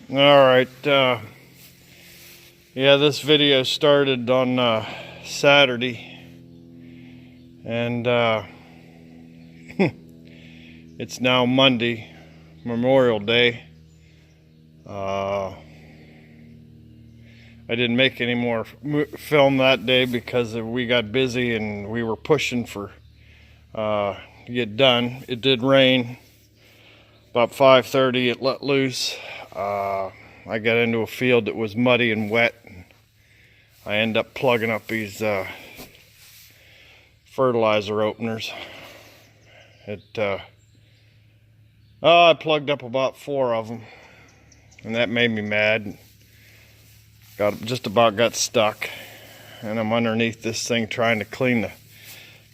Alright, yeah, this video started on Saturday, and it's now Monday, Memorial Day. I didn't make any more film that day because we got busy and we were pushing for to get done. It did rain. About 5:30 it let loose. I got into a field that was muddy and wet. I ended up plugging up these fertilizer openers. I plugged up about 4 of them, and that made me mad. Just about got stuck, and I'm underneath this thing trying to clean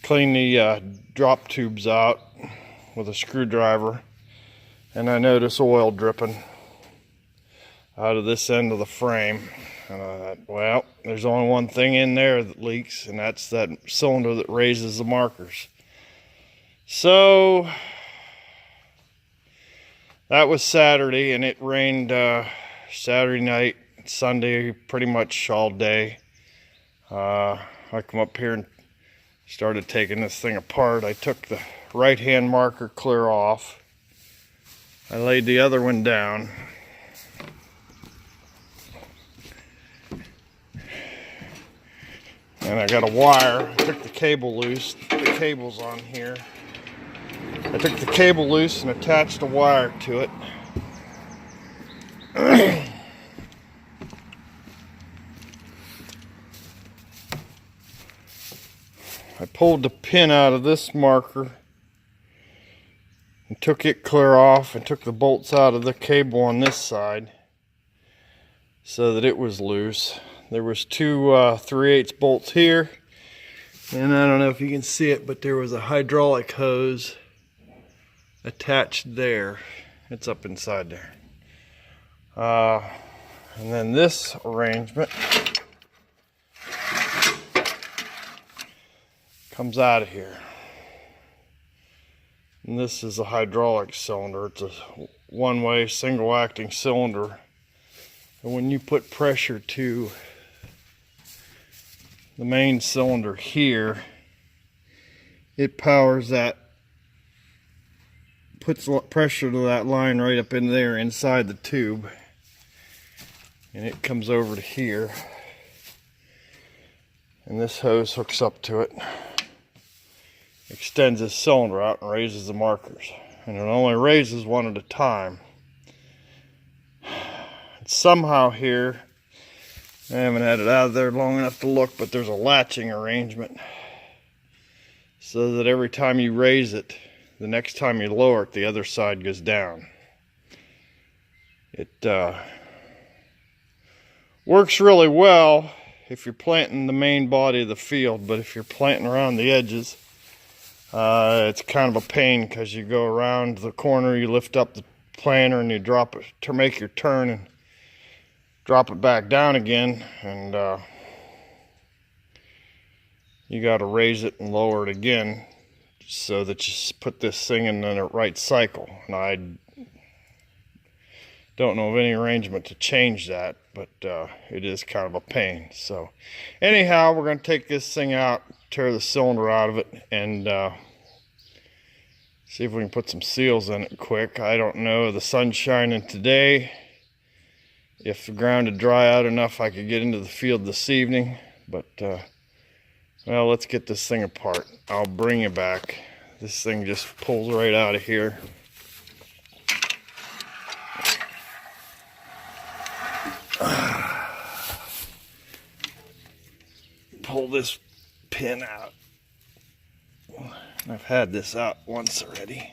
the drop tubes out with a screwdriver, and I notice oil dripping out of this end of the frame. And I thought, well, there's only one thing in there that leaks, and that's that cylinder that raises the markers. So that was Saturday, and it rained Saturday night, Sunday, pretty much all day. I come up here and started taking this thing apart. I took the right hand marker clear off. I laid the other one down. And I got a wire. I took the cable loose. The cable's on here. I took the cable loose and attached a wire to it. I pulled the pin out of this marker and took it clear off, and took the bolts out of the cable on this side so that it was loose. There was two 3/8 bolts here, and I don't know if you can see it, but there was a hydraulic hose attached there. It's up inside there. And then this arrangement comes out of here. And this is a hydraulic cylinder. It's a one-way single acting cylinder. And when you put pressure to the main cylinder here, it powers that, puts pressure to that line right up in there inside the tube, and it comes over to here, and this hose hooks up to it, extends this cylinder out and raises the markers, and it only raises one at a time. And somehow here, I haven't had it out of there long enough to look, but there's a latching arrangement so that every time you raise it, the next time you lower it, the other side goes down. It works really well if you're planting the main body of the field, but if you're planting around the edges, it's kind of a pain, because you go around the corner, you lift up the planter and you drop it to make your turn and drop it back down again, and you got to raise it and lower it again so that you put this thing in the right cycle. And I don't know of any arrangement to change that, but it is kind of a pain. So anyhow, we're going to take this thing out, tear the cylinder out of it, and see if we can put some seals in it quick. I don't know, the sun's shining today. If the ground would dry out enough, I could get into the field this evening. But, well, let's get this thing apart. I'll bring you back. This thing just pulls right out of here. Pull this pin out. I've had this out once already.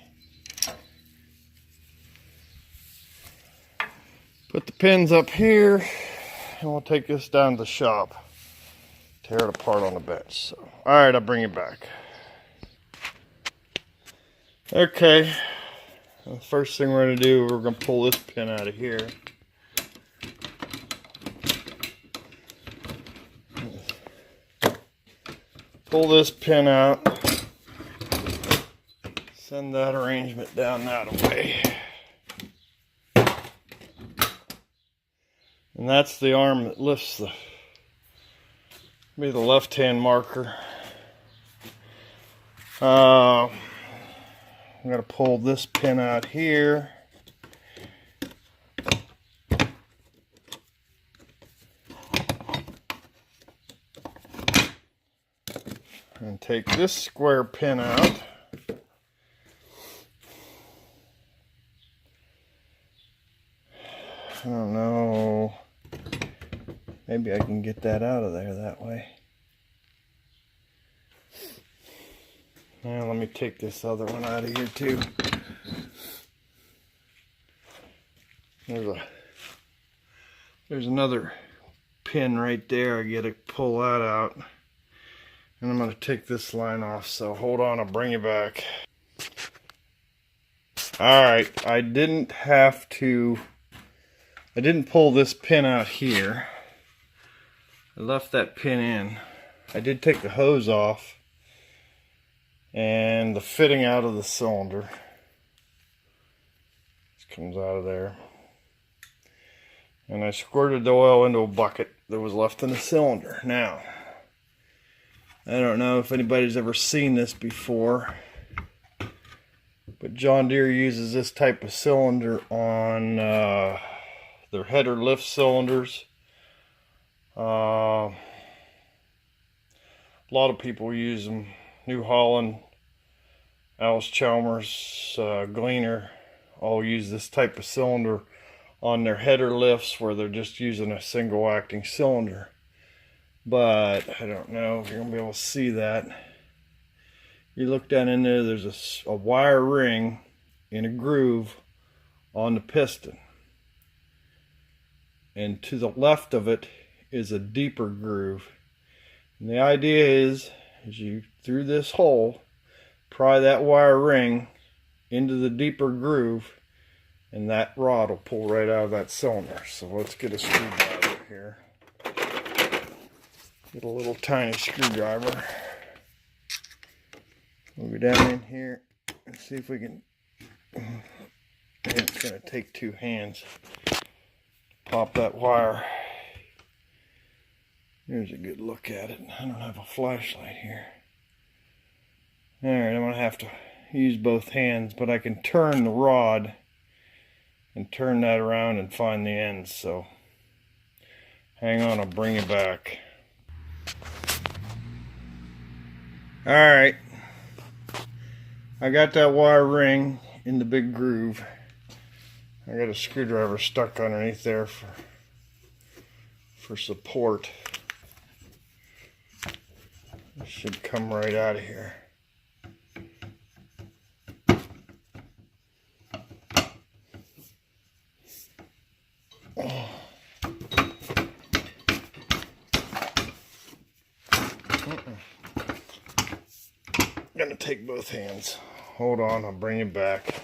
Put the pins up here, and we'll take this down to the shop, tear it apart on the bench. So, all right, I'll bring it back. Okay, the first thing we're going to do, we're going to pull this pin out of here. Pull this pin out, send that arrangement down that way. And that's the arm that lifts the left-hand marker. I'm going to pull this pin out here. And take this square pin out. I don't know. Maybe I can get that out of there that way. Now let me take this other one out of here too. There's another pin right there. I gotta pull that out. And I'm going to take this line off, so hold on, I'll bring you back. Alright, I didn't pull this pin out here. I left that pin in. I did take the hose off and the fitting out of the cylinder. This comes out of there. And I squirted the oil into a bucket that was left in the cylinder. Now, I don't know if anybody's ever seen this before, but John Deere uses this type of cylinder on their header lift cylinders. A lot of people use them. New Holland, Alice Chalmers, Gleaner all use this type of cylinder on their header lifts where they're just using a single acting cylinder. But I don't know if you're going to be able to see that. You look down in there, there's a wire ring in a groove on the piston. And to the left of it is a deeper groove. And the idea is you, through this hole, pry that wire ring into the deeper groove, and that rod will pull right out of that cylinder. So let's get a screwdriver here. Get a little tiny screwdriver. We'll go down in here and see if we can. It's going to take two hands. Pop that wire. Here's a good look at it. I don't have a flashlight here. Alright, I'm going to have to use both hands, but I can turn the rod and turn that around and find the ends. So hang on, I'll bring you back. Alright, I got that wire ring in the big groove. I got a screwdriver stuck underneath there for support. It should come right out of here. I'm gonna take both hands. Hold on, I'll bring it back.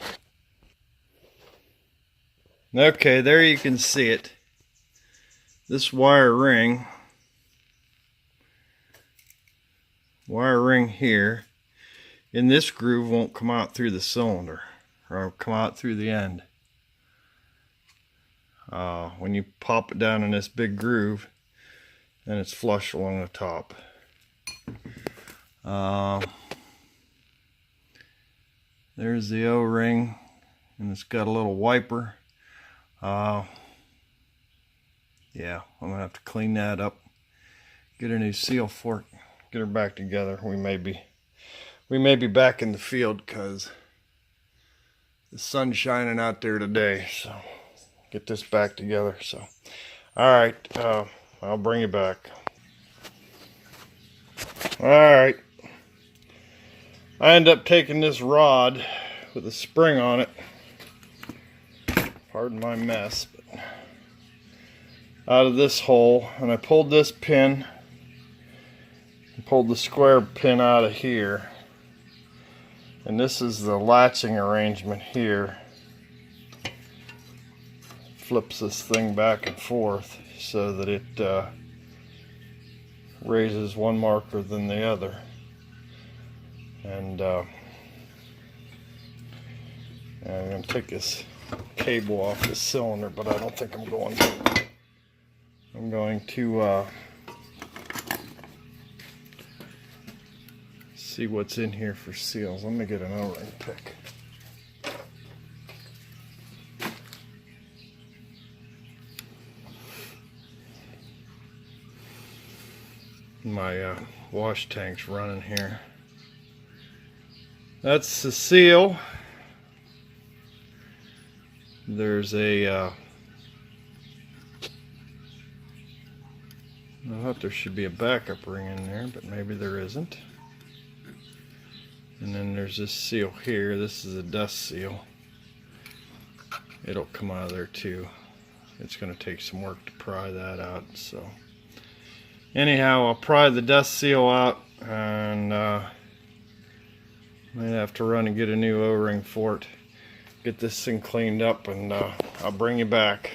Okay, there you can see it. This wire ring here in this groove won't come out through the cylinder, or come out through the end. When you pop it down in this big groove, then it's flush along the top. There's the O-ring, and it's got a little wiper. Yeah, I'm gonna have to clean that up, get a new seal for it, get her back together. We may be back in the field because the sun's shining out there today. So get this back together. So, all right, I'll bring you back. All right, I end up taking this rod with a spring on it. Pardon my mess, but out of this hole, and I pulled this pin and pulled the square pin out of here, and this is the latching arrangement here. Flips this thing back and forth so that it raises one marker than the other. And I'm going to take this cable off this cylinder, but I don't think I'm going to. I'm going to see what's in here for seals. Let me get an O-ring pick. My wash tank's running here. That's the seal. There's a I thought there should be a backup ring in there, but maybe there isn't. And then there's this seal here. This is a dust seal. It'll come out of there too. It's going to take some work to pry that out. So anyhow, I'll pry the dust seal out, and might have to run and get a new O-ring for it. Get this thing cleaned up, and I'll bring you back.